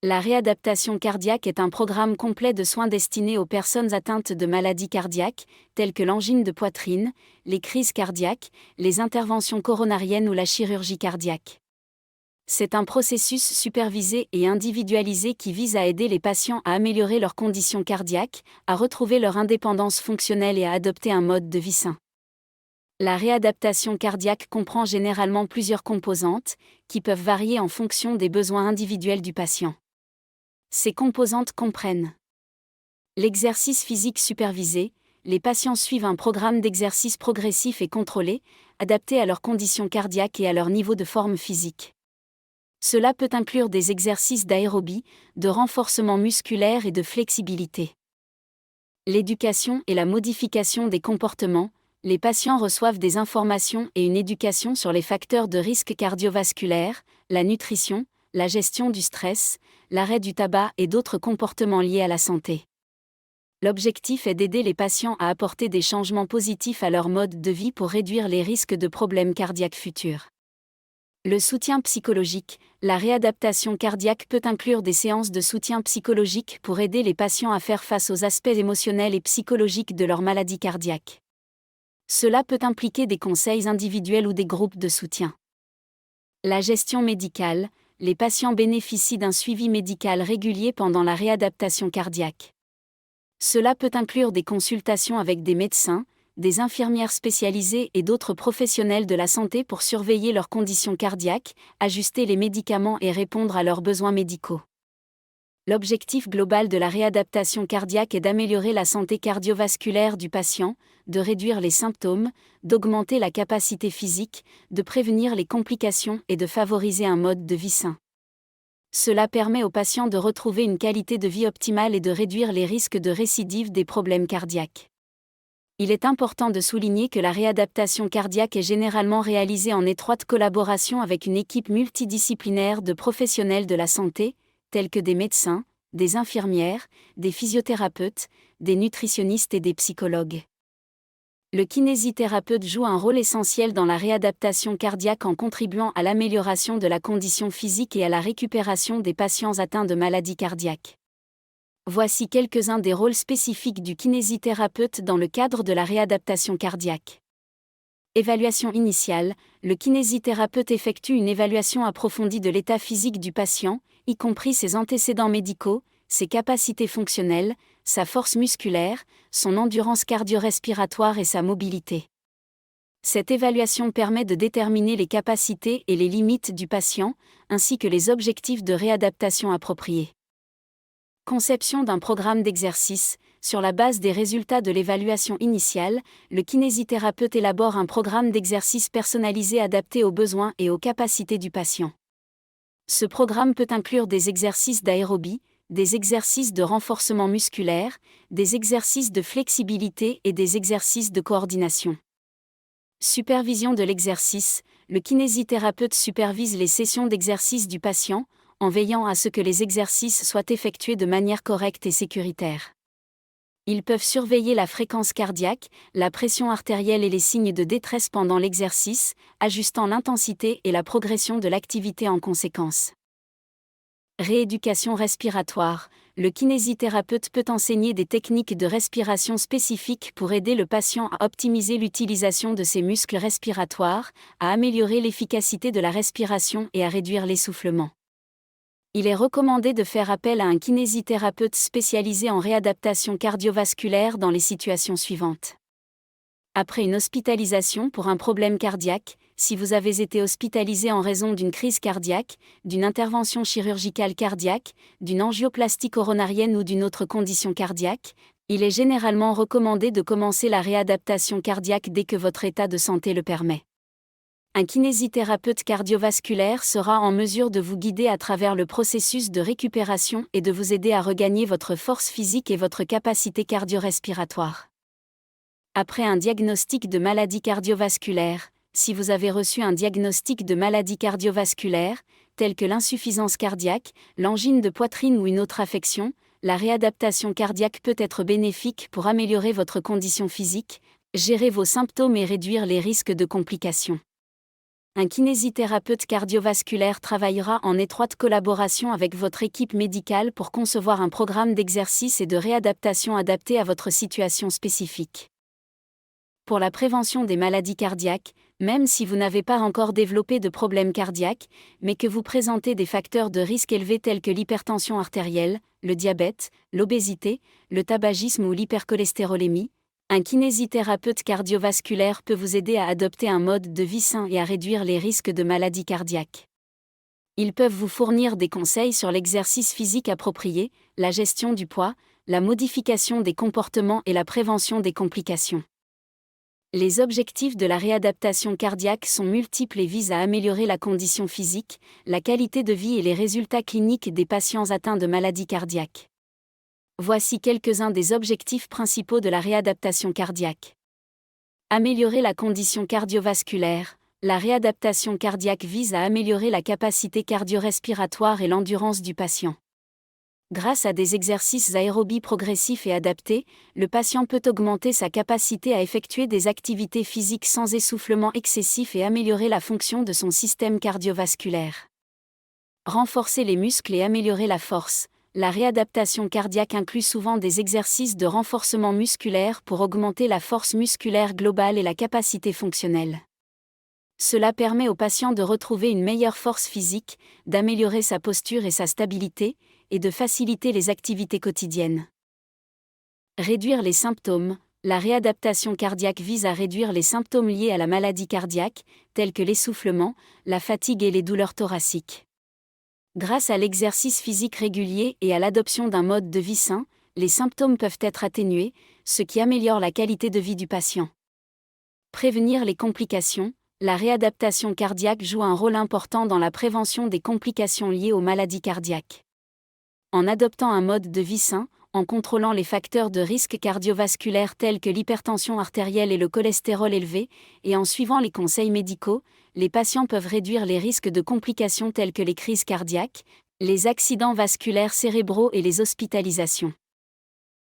La réadaptation cardiaque est un programme complet de soins destiné aux personnes atteintes de maladies cardiaques, telles que l'angine de poitrine, les crises cardiaques, les interventions coronariennes ou la chirurgie cardiaque. C'est un processus supervisé et individualisé qui vise à aider les patients à améliorer leurs conditions cardiaques, à retrouver leur indépendance fonctionnelle et à adopter un mode de vie sain. La réadaptation cardiaque comprend généralement plusieurs composantes, qui peuvent varier en fonction des besoins individuels du patient. Ces composantes comprennent l'exercice physique supervisé. Les patients suivent un programme d'exercice progressif et contrôlé, adapté à leurs conditions cardiaques et à leur niveau de forme physique. Cela peut inclure des exercices d'aérobie, de renforcement musculaire et de flexibilité. L'éducation et la modification des comportements. Les patients reçoivent des informations et une éducation sur les facteurs de risque cardiovasculaire, la nutrition, la gestion du stress, l'arrêt du tabac et d'autres comportements liés à la santé. L'objectif est d'aider les patients à apporter des changements positifs à leur mode de vie pour réduire les risques de problèmes cardiaques futurs. Le soutien psychologique. La réadaptation cardiaque peut inclure des séances de soutien psychologique pour aider les patients à faire face aux aspects émotionnels et psychologiques de leur maladie cardiaque. Cela peut impliquer des conseils individuels ou des groupes de soutien. La gestion médicale. Les patients bénéficient d'un suivi médical régulier pendant la réadaptation cardiaque. Cela peut inclure des consultations avec des médecins, des infirmières spécialisées et d'autres professionnels de la santé pour surveiller leurs conditions cardiaques, ajuster les médicaments et répondre à leurs besoins médicaux. L'objectif global de la réadaptation cardiaque est d'améliorer la santé cardiovasculaire du patient, de réduire les symptômes, d'augmenter la capacité physique, de prévenir les complications et de favoriser un mode de vie sain. Cela permet aux patients de retrouver une qualité de vie optimale et de réduire les risques de récidive des problèmes cardiaques. Il est important de souligner que la réadaptation cardiaque est généralement réalisée en étroite collaboration avec une équipe multidisciplinaire de professionnels de la santé, tels que des médecins, des infirmières, des physiothérapeutes, des nutritionnistes et des psychologues. Le kinésithérapeute joue un rôle essentiel dans la réadaptation cardiaque en contribuant à l'amélioration de la condition physique et à la récupération des patients atteints de maladies cardiaques. Voici quelques-uns des rôles spécifiques du kinésithérapeute dans le cadre de la réadaptation cardiaque. Évaluation initiale. Le kinésithérapeute effectue une évaluation approfondie de l'état physique du patient, y compris ses antécédents médicaux, ses capacités fonctionnelles, sa force musculaire, son endurance cardio-respiratoire et sa mobilité. Cette évaluation permet de déterminer les capacités et les limites du patient, ainsi que les objectifs de réadaptation appropriés. Conception d'un programme d'exercice. Sur la base des résultats de l'évaluation initiale, le kinésithérapeute élabore un programme d'exercice personnalisé adapté aux besoins et aux capacités du patient. Ce programme peut inclure des exercices d'aérobie, des exercices de renforcement musculaire, des exercices de flexibilité et des exercices de coordination. Supervision de l'exercice. Le kinésithérapeute supervise les sessions d'exercice du patient, en veillant à ce que les exercices soient effectués de manière correcte et sécuritaire. Ils peuvent surveiller la fréquence cardiaque, la pression artérielle et les signes de détresse pendant l'exercice, ajustant l'intensité et la progression de l'activité en conséquence. Rééducation respiratoire. Le kinésithérapeute peut enseigner des techniques de respiration spécifiques pour aider le patient à optimiser l'utilisation de ses muscles respiratoires, à améliorer l'efficacité de la respiration et à réduire l'essoufflement. Il est recommandé de faire appel à un kinésithérapeute spécialisé en réadaptation cardiovasculaire dans les situations suivantes. Après une hospitalisation pour un problème cardiaque, si vous avez été hospitalisé en raison d'une crise cardiaque, d'une intervention chirurgicale cardiaque, d'une angioplastie coronarienne ou d'une autre condition cardiaque, il est généralement recommandé de commencer la réadaptation cardiaque dès que votre état de santé le permet. Un kinésithérapeute cardiovasculaire sera en mesure de vous guider à travers le processus de récupération et de vous aider à regagner votre force physique et votre capacité cardio-respiratoire. Après un diagnostic de maladie cardiovasculaire, si vous avez reçu un diagnostic de maladie cardiovasculaire, telle que l'insuffisance cardiaque, l'angine de poitrine ou une autre affection, la réadaptation cardiaque peut être bénéfique pour améliorer votre condition physique, gérer vos symptômes et réduire les risques de complications. Un kinésithérapeute cardiovasculaire travaillera en étroite collaboration avec votre équipe médicale pour concevoir un programme d'exercice et de réadaptation adapté à votre situation spécifique. Pour la prévention des maladies cardiaques, même si vous n'avez pas encore développé de problème cardiaque, mais que vous présentez des facteurs de risque élevés tels que l'hypertension artérielle, le diabète, l'obésité, le tabagisme ou l'hypercholestérolémie, un kinésithérapeute cardiovasculaire peut vous aider à adopter un mode de vie sain et à réduire les risques de maladies cardiaques. Ils peuvent vous fournir des conseils sur l'exercice physique approprié, la gestion du poids, la modification des comportements et la prévention des complications. Les objectifs de la réadaptation cardiaque sont multiples et visent à améliorer la condition physique, la qualité de vie et les résultats cliniques des patients atteints de maladies cardiaques. Voici quelques-uns des objectifs principaux de la réadaptation cardiaque. Améliorer la condition cardiovasculaire. La réadaptation cardiaque vise à améliorer la capacité cardio-respiratoire et l'endurance du patient. Grâce à des exercices aérobies progressifs et adaptés, le patient peut augmenter sa capacité à effectuer des activités physiques sans essoufflement excessif et améliorer la fonction de son système cardiovasculaire. Renforcer les muscles et améliorer la force. La réadaptation cardiaque inclut souvent des exercices de renforcement musculaire pour augmenter la force musculaire globale et la capacité fonctionnelle. Cela permet au patient de retrouver une meilleure force physique, d'améliorer sa posture et sa stabilité, et de faciliter les activités quotidiennes. Réduire les symptômes. La réadaptation cardiaque vise à réduire les symptômes liés à la maladie cardiaque, tels que l'essoufflement, la fatigue et les douleurs thoraciques. Grâce à l'exercice physique régulier et à l'adoption d'un mode de vie sain, les symptômes peuvent être atténués, ce qui améliore la qualité de vie du patient. Prévenir les complications. La réadaptation cardiaque joue un rôle important dans la prévention des complications liées aux maladies cardiaques. En adoptant un mode de vie sain, en contrôlant les facteurs de risque cardiovasculaire tels que l'hypertension artérielle et le cholestérol élevé, et en suivant les conseils médicaux, les patients peuvent réduire les risques de complications telles que les crises cardiaques, les accidents vasculaires cérébraux et les hospitalisations.